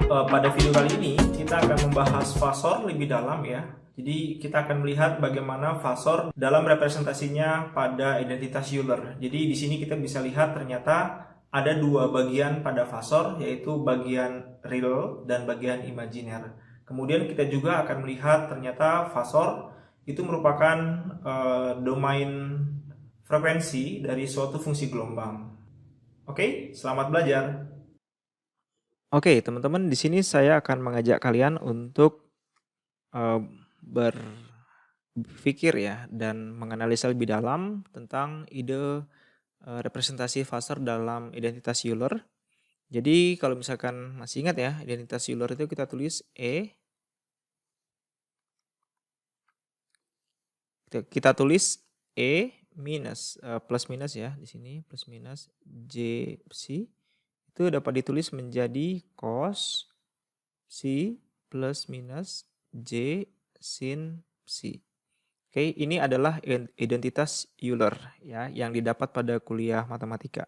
Pada video kali ini kita akan membahas fasor lebih dalam ya. Jadi kita akan melihat bagaimana fasor dalam representasinya pada identitas Euler. Jadi di sini kita bisa lihat ternyata ada dua bagian pada fasor, yaitu bagian real dan bagian imajiner. Kemudian kita juga akan melihat ternyata fasor itu merupakan domain frekuensi dari suatu fungsi gelombang. Oke, selamat belajar. Oke, teman-teman, di sini saya akan mengajak kalian untuk berpikir ya dan menganalisa lebih dalam tentang ide representasi fasor dalam identitas Euler. Jadi kalau misalkan masih ingat ya, identitas Euler itu kita tulis kita tulis E minus plus minus ya di sini plus minus J psi itu dapat ditulis menjadi cos psi plus minus J sin psi. Oke, ini adalah identitas Euler ya yang didapat pada kuliah matematika.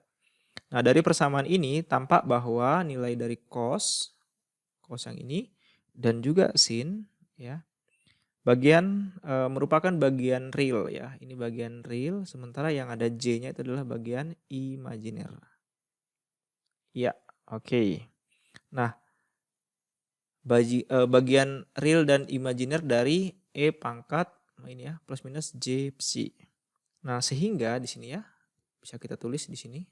Nah, dari persamaan ini tampak bahwa nilai dari cos yang ini dan juga sin ya merupakan bagian real ya. Ini bagian real, sementara yang ada J-nya itu adalah bagian imajiner. Ya, oke. Nah, bagian real dan imajiner dari E pangkat ini ya plus minus J psi. Nah, sehingga di sini ya bisa kita tulis di sini.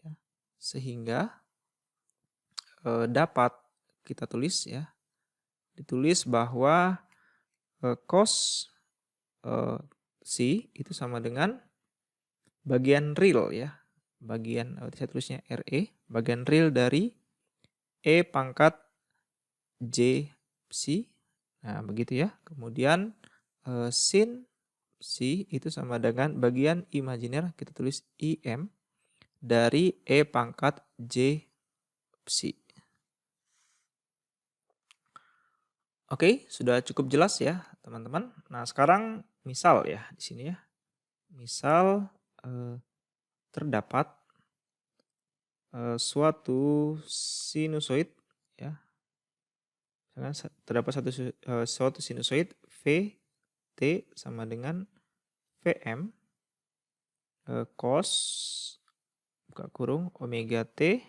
Ya, sehingga dapat kita tulis ya. Ditulis bahwa cos psi itu sama dengan bagian real ya. Saya tulisnya RE, bagian real dari E pangkat J psi. Nah, begitu ya. Kemudian sin psi itu sama dengan bagian imajiner, kita tulis IM dari E pangkat J psi. Oke, sudah cukup jelas ya, teman-teman. Nah, sekarang misal ya di sini ya. Misal terdapat suatu sinusoid ya. Terdapat suatu sinusoid V T sama dengan Vm cos buka kurung omega T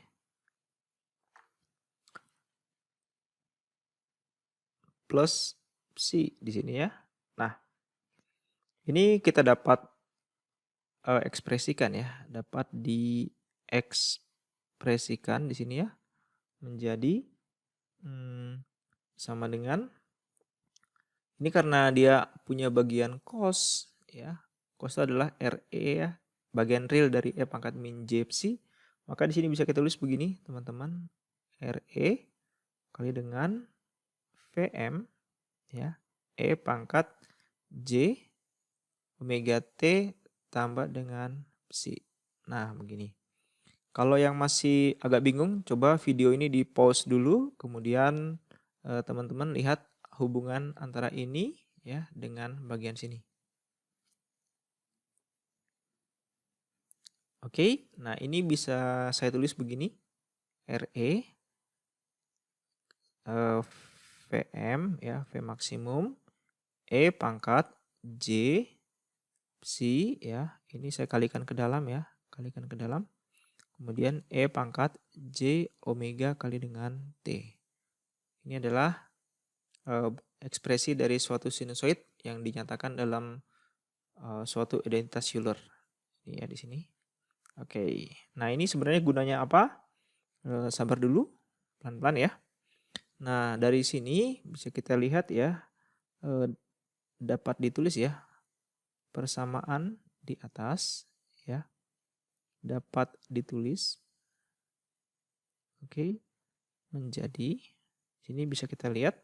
plus psi di sini ya. Nah, ini kita dapat ekspresikan ya, dapat diekspresikan di sini ya menjadi sama dengan ini karena dia punya bagian cos ya. Cos itu adalah RE ya, bagian real dari E pangkat min J psi. Maka di sini bisa kita tulis begini, teman-teman. RE kali dengan VM ya, E pangkat J omega T tambah dengan psi. Nah, begini. Kalau yang masih agak bingung, coba video ini di pause dulu, kemudian teman-teman lihat hubungan antara ini ya dengan bagian sini. Oke, nah ini bisa saya tulis begini. RE VM ya, V maksimum E pangkat J psi ya. Ini saya kalikan ke dalam ya, kalikan ke dalam. Kemudian E pangkat J omega kali dengan T. Ini adalah ekspresi dari suatu sinusoid yang dinyatakan dalam suatu identitas Euler. Ini ya di sini. Oke. Nah, ini sebenarnya gunanya apa? Sabar dulu, pelan-pelan ya. Nah, dari sini bisa kita lihat ya, dapat ditulis ya, persamaan di atas ya, dapat ditulis. Oke, menjadi, sini bisa kita lihat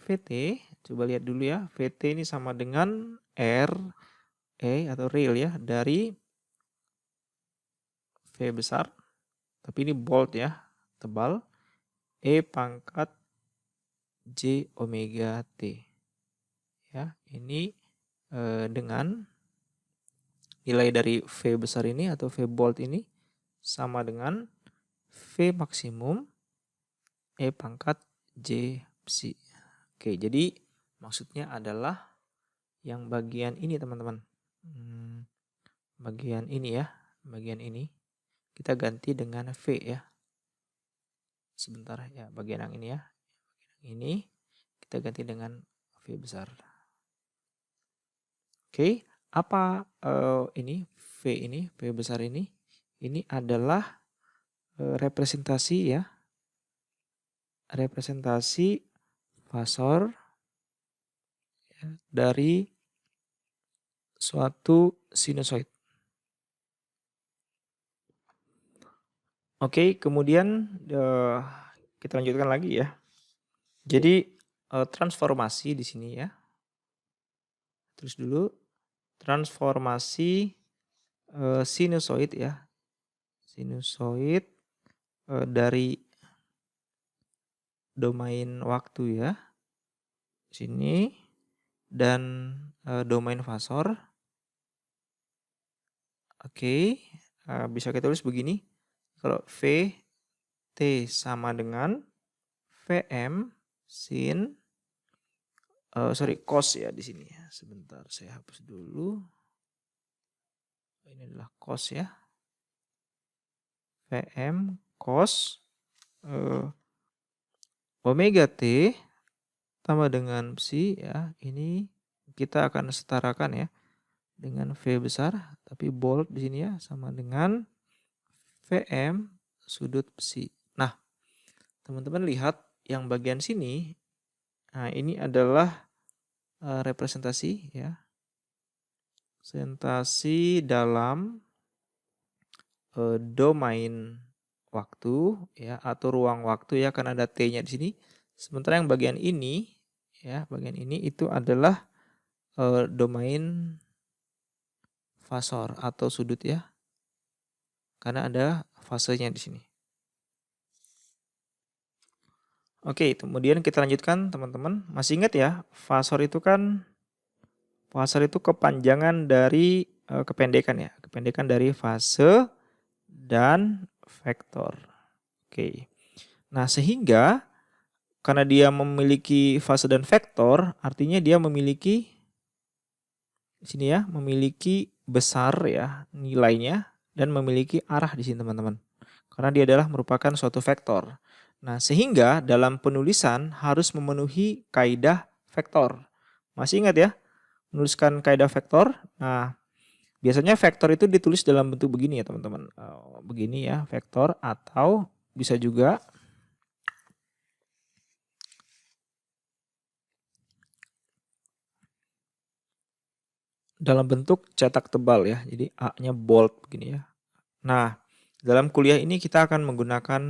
VT, coba lihat dulu ya, VT ini sama dengan R, E atau real ya, dari V besar, tapi ini bold ya, tebal, E pangkat J omega T. Ya, ini dengan nilai dari V besar ini atau V bold ini sama dengan V maksimum E pangkat J psi. Oke, jadi maksudnya adalah yang bagian ini teman-teman. Bagian ini ya, bagian ini. Kita ganti dengan V ya. Sebentar ya, bagian yang ini ya. Ini kita ganti dengan V besar. Oke, apa ini V besar ini? Ini adalah representasi ya. Representasi fasor ya, dari suatu sinusoid. Oke, kemudian kita lanjutkan lagi ya. Jadi transformasi di sini ya. Terus dulu transformasi sinusoid ya. Sinusoid dari domain waktu ya. Sini dan domain fasor. Oke, bisa kita tulis begini. Kalau V T sama dengan Vm sin cos ya di sini ya. Sebentar saya hapus dulu. Ini adalah cos ya. Vm cos omega T tambah dengan psi ya. Ini kita akan setarakan ya dengan V besar, tapi bold di sini ya, sama dengan Vm sudut psi. Nah, teman-teman lihat yang bagian sini, nah ini adalah representasi ya. Representasi dalam domain waktu ya, atau ruang waktu ya, karena ada T-nya di sini. Sementara yang bagian ini ya, bagian ini itu adalah domain fasor atau sudut ya. Karena ada fasenya di sini. Oke, kemudian kita lanjutkan teman-teman. Masih ingat ya, fasor itu kepanjangan dari kependekan ya. Kependekan dari fase dan vektor. Oke. Nah, sehingga karena dia memiliki fase dan vektor, artinya dia memiliki di sini ya, memiliki besar ya nilainya dan memiliki arah di sini teman-teman. Karena dia adalah merupakan suatu vektor. Nah, sehingga dalam penulisan harus memenuhi kaidah vektor. Masih ingat ya? Menuliskan kaidah vektor. Nah, biasanya vektor itu ditulis dalam bentuk begini ya teman-teman. Begini ya, vektor, atau bisa juga dalam bentuk cetak tebal ya. Jadi A-nya bold begini ya. Nah, dalam kuliah ini kita akan menggunakan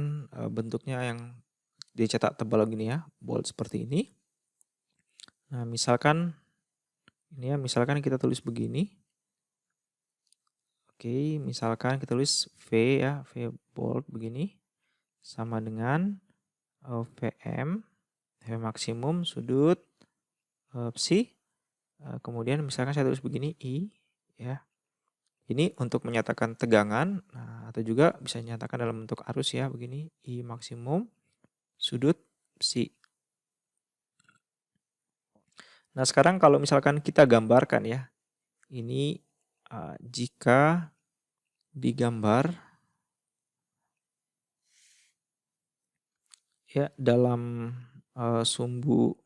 bentuknya yang dicetak tebal gini ya, bold seperti ini. Nah, misalkan ini ya, misalkan kita tulis begini. Oke, misalkan kita tulis V ya, V bold begini sama dengan Vm, V maksimum sudut psi. Kemudian misalkan saya tulis begini I ya. Ini untuk menyatakan tegangan, nah, atau juga bisa dinyatakan dalam bentuk arus ya, begini I maksimum sudut psi. Nah, sekarang kalau misalkan kita gambarkan ya, ini jika digambar ya dalam sumbu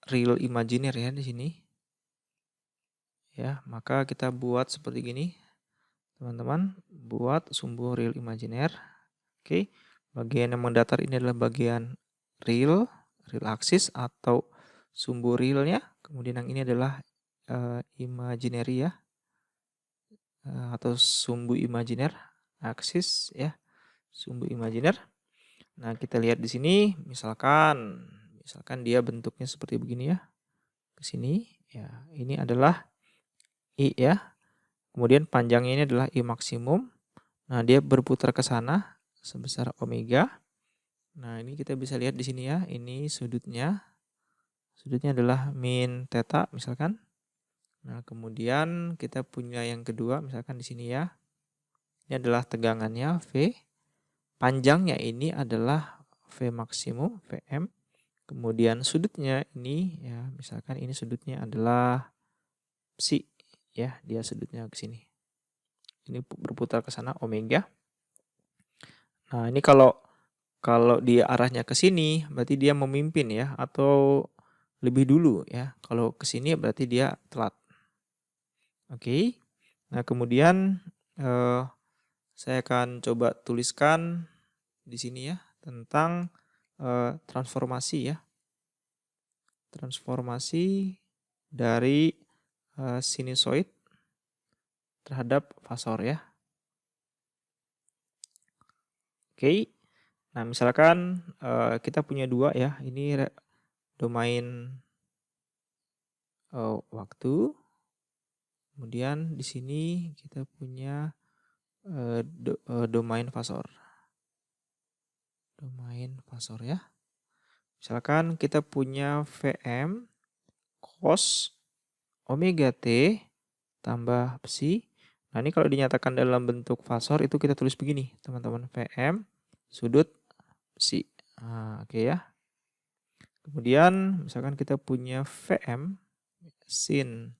real imajiner ya di sini. Ya, maka kita buat seperti gini. Teman-teman, buat sumbu real imajiner. Oke. Bagian yang mendatar ini adalah bagian real aksis atau sumbu realnya. Kemudian yang ini adalah imaginary ya. Atau sumbu imajiner aksis ya. Sumbu imajiner. Nah, kita lihat di sini misalkan dia bentuknya seperti begini ya. Ke sini ya. Ini adalah I ya. Kemudian panjangnya ini adalah I maksimum. Nah, dia berputar ke sana sebesar omega. Nah, ini kita bisa lihat di sini ya. Ini sudutnya. Sudutnya adalah min theta misalkan. Nah, kemudian kita punya yang kedua misalkan di sini ya. Ini adalah tegangannya V. Panjangnya ini adalah V maksimum, Vm. Kemudian sudutnya ini, ya misalkan ini sudutnya adalah psi, ya dia sudutnya ke sini. Ini berputar ke sana omega. Nah ini kalau dia arahnya ke sini, berarti dia memimpin ya, atau lebih dulu ya. Kalau ke sini berarti dia telat. Oke. Nah kemudian saya akan coba tuliskan di sini ya tentang transformasi ya. Transformasi dari sinusoid terhadap fasor ya. Oke. Nah, misalkan kita punya dua ya. Ini domain waktu. Kemudian di sini kita punya domain fasor. Domain fasor ya. Misalkan kita punya Vm cos omega T tambah psi. Nah ini kalau dinyatakan dalam bentuk fasor itu kita tulis begini teman-teman. Vm sudut psi. Nah, oke ya. Kemudian misalkan kita punya Vm sin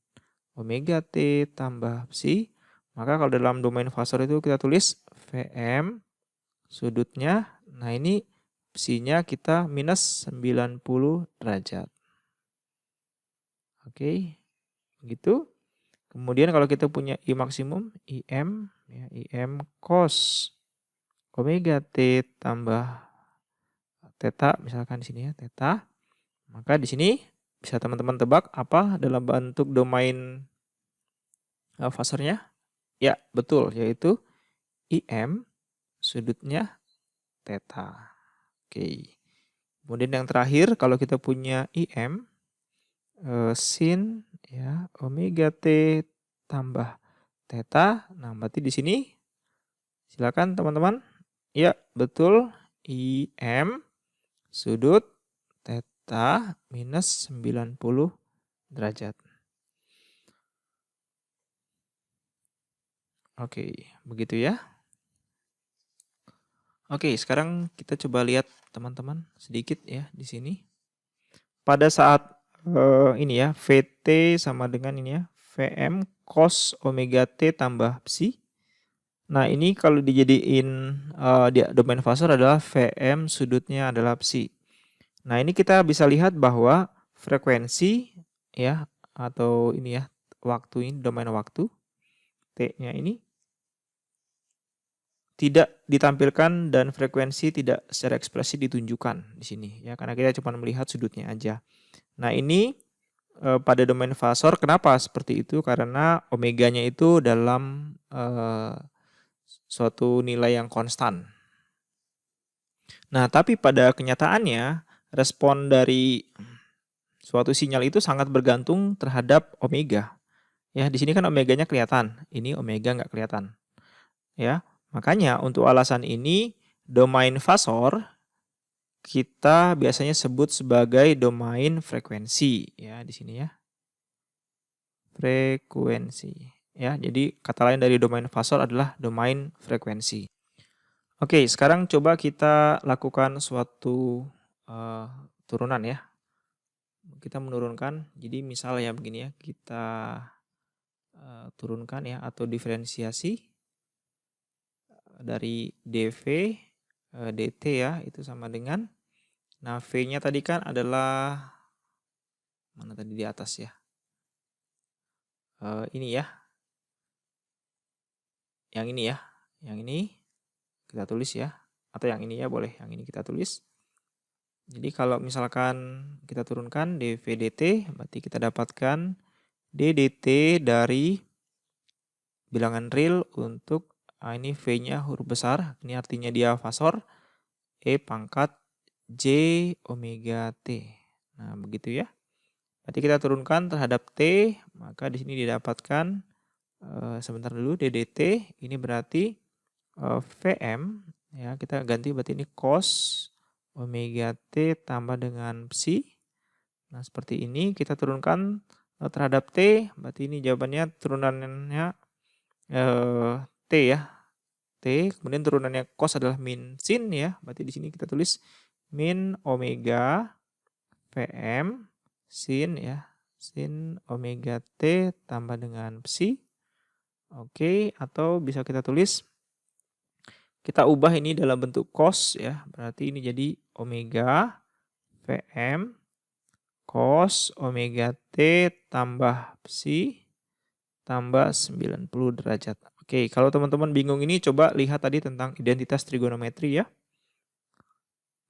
omega T tambah psi. Maka kalau dalam domain fasor itu kita tulis Vm sudutnya. Nah ini psi-nya kita minus 90 derajat. Oke, begitu. Kemudian kalau kita punya I maksimum, IM, ya, IM cos omega T tambah theta, misalkan di sini ya, theta. Maka di sini bisa teman-teman tebak apa dalam bentuk domain fasornya? Ya, betul, yaitu IM sudutnya theta. Oke. Kemudian yang terakhir kalau kita punya IM sin ya omega T tambah theta. Nah, berarti di sini silakan teman-teman. Ya, betul. IM sudut theta minus 90 derajat. Oke, begitu ya. Oke, sekarang kita coba lihat teman-teman sedikit ya di sini. Pada saat ini ya, VT sama dengan ini ya, Vm cos omega T tambah psi. Nah ini kalau dijadiin di domain fasor adalah Vm sudutnya adalah psi. Nah ini kita bisa lihat bahwa frekuensi ya atau ini ya waktu ini domain waktu T-nya ini tidak ditampilkan dan frekuensi tidak secara ekspresi ditunjukkan di sini ya karena kita cuma melihat sudutnya aja. Nah ini pada domain fasor kenapa seperti itu? Karena omeganya itu dalam suatu nilai yang konstan. Nah tapi pada kenyataannya respon dari suatu sinyal itu sangat bergantung terhadap omega. Ya di sini kan omeganya kelihatan, ini omega nggak kelihatan. Ya. Makanya untuk alasan ini domain fasor kita biasanya sebut sebagai domain frekuensi ya di sini ya. Frekuensi ya. Jadi kata lain dari domain fasor adalah domain frekuensi. Oke, sekarang coba kita lakukan suatu turunan ya. Kita menurunkan. Jadi misal ya begini ya, kita turunkan ya atau diferensiasi dari dV dt ya itu sama dengan nah V-nya tadi kan adalah mana tadi di atas ya ini ya yang ini kita tulis ya atau yang ini ya boleh yang ini kita tulis. Jadi kalau misalkan kita turunkan dV dt berarti kita dapatkan d dt dari bilangan real untuk ini V-nya huruf besar, ini artinya dia fasor E pangkat J omega T. Nah, begitu ya. Berarti kita turunkan terhadap T, maka di sini didapatkan sebentar dulu DDT, ini berarti Vm, ya kita ganti berarti ini cos omega T tambah dengan psi. Nah, seperti ini kita turunkan terhadap T, berarti ini jawabannya turunannya T ya. T, kemudian turunannya cos adalah min sin ya. Berarti di sini kita tulis min omega Vm sin ya. Sin omega T tambah dengan psi. Oke, atau bisa kita tulis, kita ubah ini dalam bentuk cos ya. Berarti ini jadi omega Vm cos omega T tambah psi tambah 90 derajat. Oke, kalau teman-teman bingung ini coba lihat tadi tentang identitas trigonometri ya.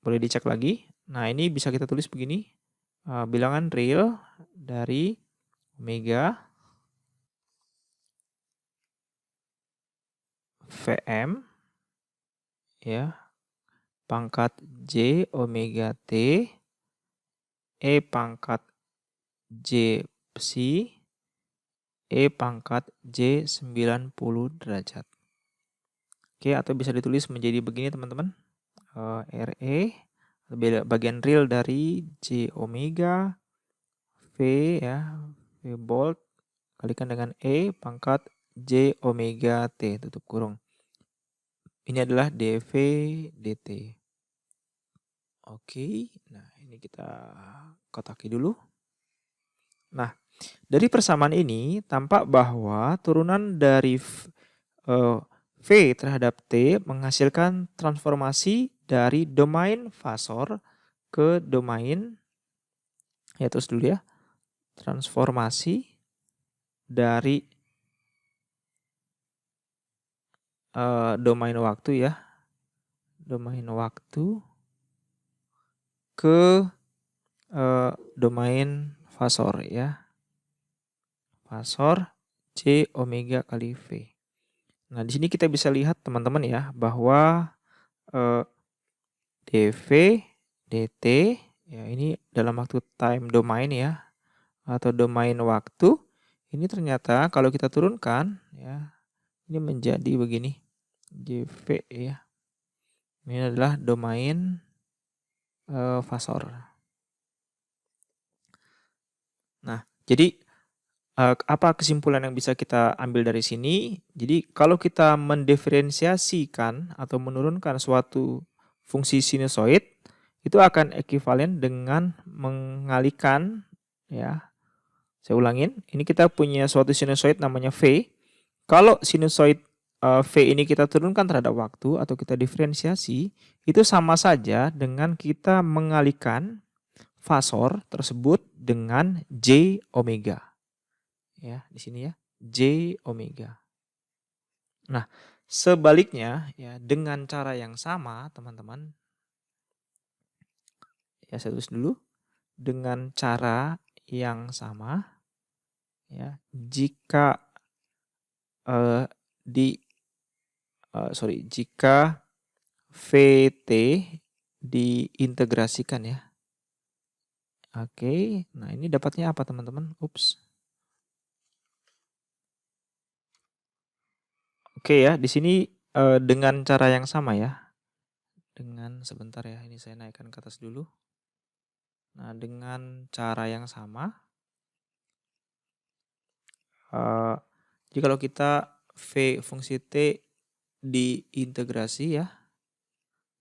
Boleh dicek lagi. Nah, ini bisa kita tulis begini. Bilangan real dari omega Vm ya pangkat J omega T E pangkat J psi E pangkat J 90 derajat. Oke, atau bisa ditulis menjadi begini teman-teman. RE bagian real dari J omega V ya, V bold kalikan dengan E pangkat J omega T tutup kurung. Ini adalah dV dt. Oke, nah ini kita kotaki dulu. Nah, dari persamaan ini tampak bahwa turunan dari V terhadap T menghasilkan transformasi dari domain fasor ke domain, ya terus dulu ya, transformasi dari domain waktu ya, domain waktu ke domain fasor ya, fasor J omega kali V. Nah, di sini kita bisa lihat teman-teman ya bahwa dV dt ya ini dalam waktu time domain ya atau domain waktu ini ternyata kalau kita turunkan ya ini menjadi begini dV ya. Ini adalah domain fasor. Nah, jadi apa kesimpulan yang bisa kita ambil dari sini? Jadi kalau kita mendiferensiasikan atau menurunkan suatu fungsi sinusoid itu akan ekivalen dengan mengalihkan ya. Saya ulangin, ini kita punya suatu sinusoid namanya V. Kalau sinusoid V ini kita turunkan terhadap waktu atau kita diferensiasi, itu sama saja dengan kita mengalihkan fasor tersebut dengan J omega. Ya, di sini ya, J omega. Nah, sebaliknya ya dengan cara yang sama, teman-teman. Ya, saya tulis dulu. Dengan cara yang sama ya, jika jika VT diintegrasikan ya. Oke, nah ini dapatnya apa teman-teman? Ups. Oke ya, di sini dengan cara yang sama ya. Dengan sebentar ya, ini saya naikkan ke atas dulu. Nah, dengan cara yang sama. Jadi kalau kita V fungsi T diintegrasi ya.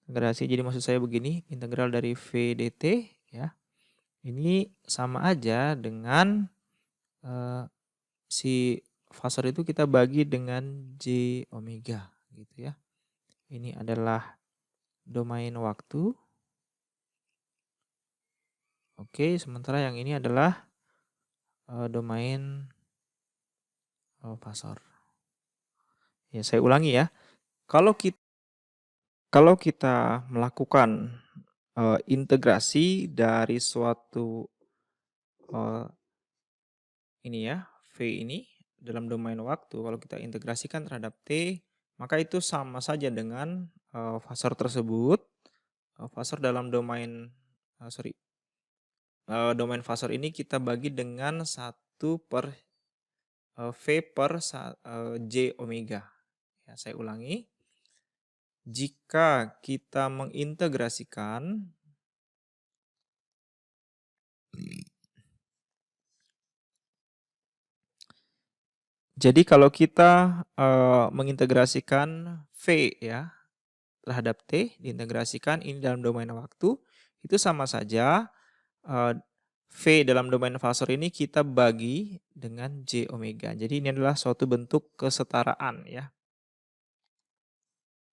Integrasi jadi maksud saya begini, integral dari V dt ya. Ini sama aja dengan si fasor itu kita bagi dengan J omega gitu ya. Ini adalah domain waktu. Oke, sementara yang ini adalah domain fasor. Ya, saya ulangi ya. Kalau kita melakukan integrasi dari suatu ini ya, V ini dalam domain waktu, kalau kita integrasikan terhadap T, maka itu sama saja dengan fasor tersebut. Fasor dalam domain, domain fasor ini kita bagi dengan 1 per V per J omega. Ya, saya ulangi. Jika kita mengintegrasikan Jadi kalau kita mengintegrasikan V ya terhadap T, diintegrasikan ini dalam domain waktu, itu sama saja V dalam domain fasor ini kita bagi dengan J omega. Jadi ini adalah suatu bentuk kesetaraan ya.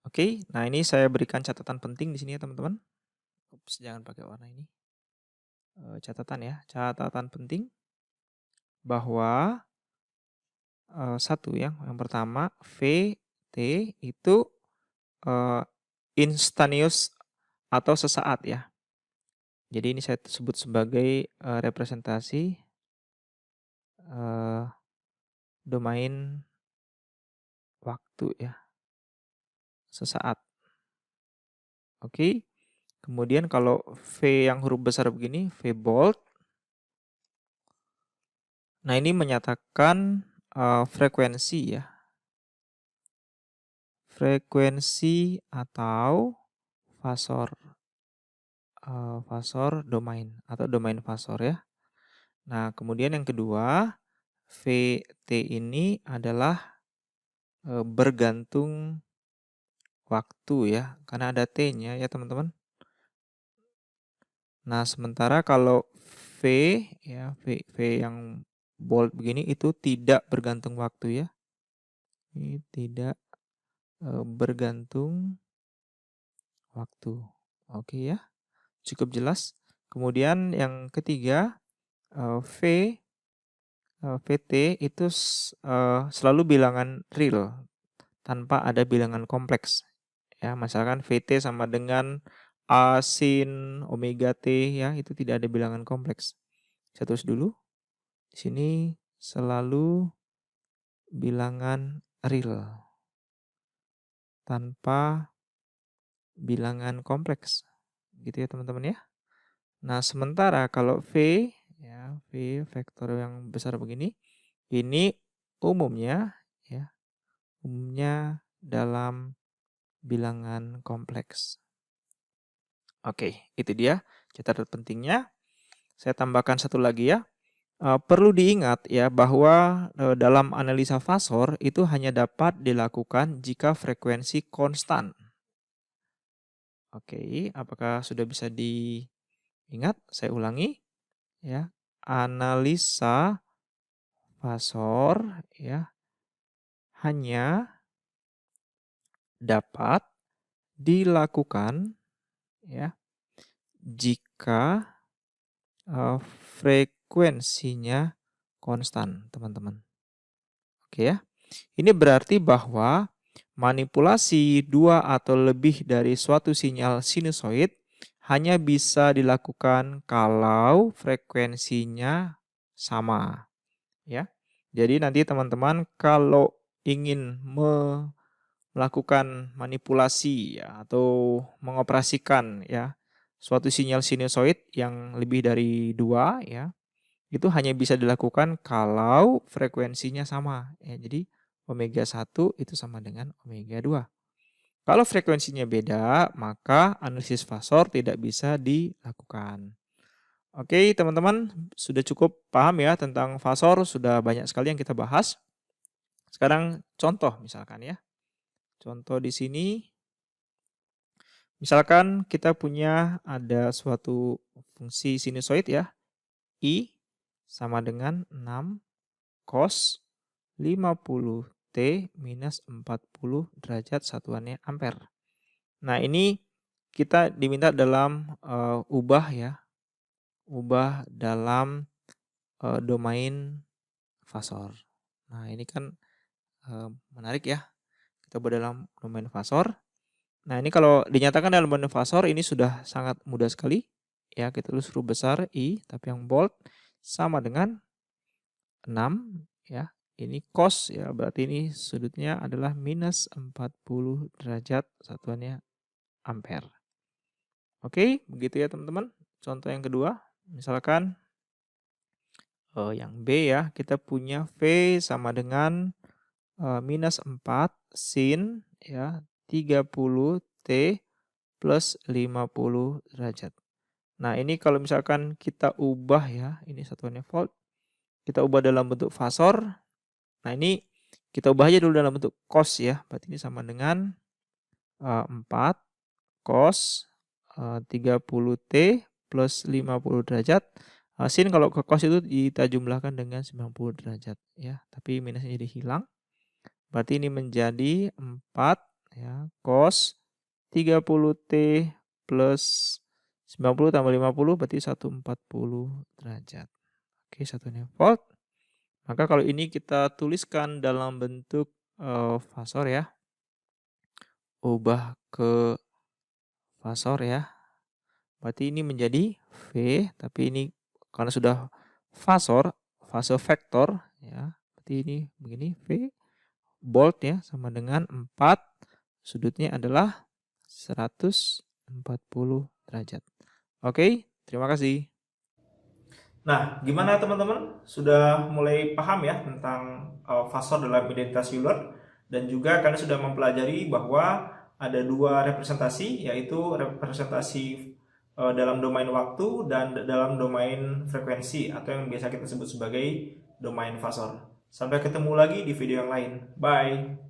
Oke, nah ini saya berikan catatan penting di sini ya teman-teman. Ups, jangan pakai warna ini. Catatan ya, catatan penting bahwa satu yang pertama V T itu instantaneous atau sesaat ya. Jadi ini saya sebut sebagai representasi domain waktu ya, sesaat. Oke. Kemudian kalau V yang huruf besar begini, V bold. Nah, ini menyatakan frekuensi ya. Frekuensi atau fasor. Fasor domain atau domain fasor ya. Nah, kemudian yang kedua, VT ini adalah bergantung waktu ya, karena ada T-nya ya teman-teman. Nah, sementara kalau V ya, V yang bold begini itu tidak bergantung waktu ya. Ini tidak bergantung waktu. Oke ya, cukup jelas. Kemudian yang ketiga, VT itu selalu bilangan real tanpa ada bilangan kompleks. Ya, misalkan VT sama dengan A sin omega T ya, itu tidak ada bilangan kompleks. Saya tulis dulu. Di sini selalu bilangan real tanpa bilangan kompleks. Gitu ya teman-teman ya. Nah, sementara kalau V ya, V vektor yang besar begini, ini umumnya ya, umumnya dalam bilangan kompleks. Oke, itu dia catatan pentingnya. Saya tambahkan satu lagi ya. Perlu diingat ya bahwa dalam analisa fasor itu hanya dapat dilakukan jika frekuensi konstan. Oke, apakah sudah bisa diingat? Saya ulangi ya. Analisa fasor ya hanya dapat dilakukan ya jika frekuensinya konstan, teman-teman. Oke ya. Ini berarti bahwa manipulasi dua atau lebih dari suatu sinyal sinusoid hanya bisa dilakukan kalau frekuensinya sama, ya. Jadi nanti teman-teman kalau ingin melakukan manipulasi ya, atau mengoperasikan ya suatu sinyal sinusoid yang lebih dari dua ya, itu hanya bisa dilakukan kalau frekuensinya sama ya. Jadi omega 1 itu sama dengan omega 2. Kalau frekuensinya beda, maka analisis fasor tidak bisa dilakukan. Oke, teman-teman, sudah cukup paham ya tentang fasor, sudah banyak sekali yang kita bahas. Sekarang contoh misalkan ya. Contoh di sini, misalkan kita punya ada suatu fungsi sinusoid ya, I sama dengan 6 cos 50 T minus 40 derajat satuannya ampere. Nah, ini kita diminta dalam ubah ya, ubah dalam domain fasor. Nah, ini kan menarik ya, kita ubah dalam domain fasor. Nah, ini kalau dinyatakan dalam domain fasor ini sudah sangat mudah sekali. Ya, kita tulis huruf besar I, tapi yang bold sama dengan 6 ya. Ini cos ya, berarti ini sudutnya adalah minus 40 derajat, satuannya ampere. Oke, begitu ya teman-teman. Contoh yang kedua, misalkan yang B ya, kita punya V sama dengan minus 4 sin ya 30 T plus 50 derajat. Nah, ini kalau misalkan kita ubah ya, ini satuannya volt, kita ubah dalam bentuk fasor. Nah, ini Kita ubah aja dulu dalam bentuk cos ya. Berarti ini sama dengan 4 cos 30T plus 50 derajat. Sin kalau ke cos itu kita jumlahkan dengan 90 derajat ya. Tapi minusnya jadi hilang. Berarti ini menjadi 4 ya, cos 30T plus 90 tambah 50 berarti 140 derajat. Oke, 1 volt. Maka kalau ini kita tuliskan dalam bentuk fasor ya. Ubah ke fasor ya. Berarti ini menjadi V, tapi ini karena sudah fasor, fase vektor ya. Berarti ini begini V volt ya sama dengan 4, sudutnya adalah 140 derajat. Oke, terima kasih. Nah, gimana teman-teman? Sudah mulai paham ya tentang fasor dalam identitas Euler, dan juga kalian sudah mempelajari bahwa ada dua representasi, yaitu representasi dalam domain waktu dan dalam domain frekuensi, atau yang biasa kita sebut sebagai domain fasor. Sampai ketemu lagi di video yang lain. Bye!